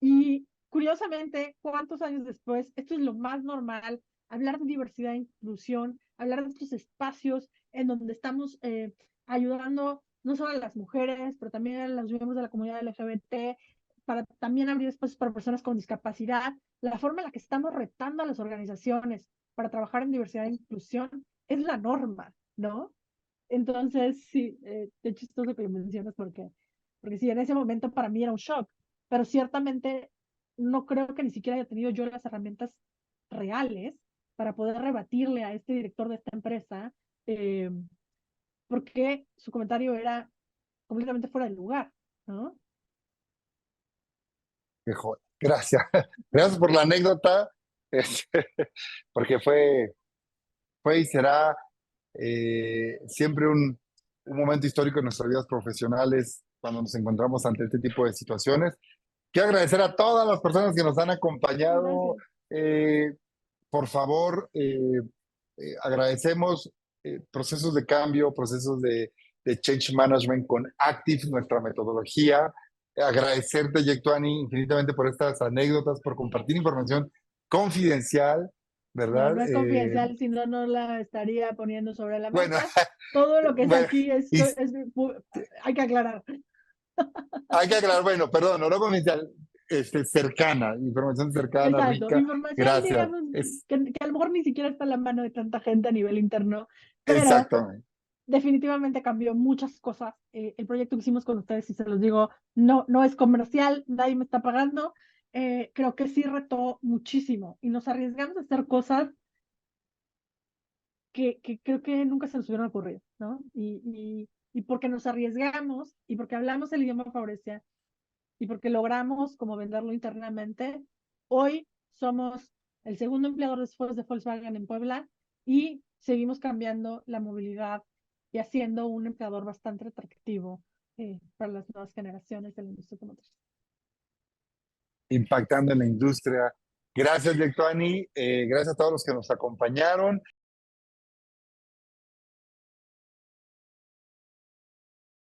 y curiosamente, ¿cuántos años después? Esto es lo más normal, hablar de diversidad e inclusión, hablar de estos espacios en donde estamos ayudando no solo a las mujeres, pero también a los miembros de la comunidad LGBT, para también abrir espacios para personas con discapacidad. La forma en la que estamos retando a las organizaciones para trabajar en diversidad e inclusión es la norma, ¿no? Entonces, sí, es chistoso que lo mencionas porque sí, en ese momento para mí era un shock, pero ciertamente no creo que ni siquiera haya tenido yo las herramientas reales para poder rebatirle a este director de esta empresa, eh, porque su comentario era completamente fuera de lugar, ¿no? Mejor. Gracias. Gracias por la anécdota, este, porque fue y será siempre un momento histórico en nuestras vidas profesionales cuando nos encontramos ante este tipo de situaciones. Quiero agradecer a todas las personas que nos han acompañado. Gracias. Eh, por favor, agradecemos procesos de cambio, procesos de change management con Active, nuestra metodología. Agradecerte, Yectuani, infinitamente por estas anécdotas, por compartir información confidencial, No, ¿verdad? no es confidencial, si no, no la estaría poniendo sobre la Bueno, mesa. Todo lo que es bueno, aquí y hay que aclarar. hay que aclarar, bueno, perdón, no confidencial, cercana, información cercana, Exacto, rica. información, Gracias. digamos, que a lo mejor ni siquiera está en la mano de tanta gente a nivel interno, pero Exactamente. definitivamente cambió muchas cosas. El proyecto que hicimos con ustedes, y se los digo, no es comercial, nadie me está pagando. Creo que sí retó muchísimo y nos arriesgamos a hacer cosas que creo que nunca se nos hubieran ocurrido, ¿no? Y porque nos arriesgamos y porque hablamos el idioma Faurecia y porque logramos como venderlo internamente, hoy somos el segundo empleador después de Volkswagen en Puebla y seguimos cambiando la movilidad y haciendo un empleador bastante atractivo para las nuevas generaciones de la industria automotriz. Impactando en la industria. Gracias, Yectuani. Gracias a todos los que nos acompañaron.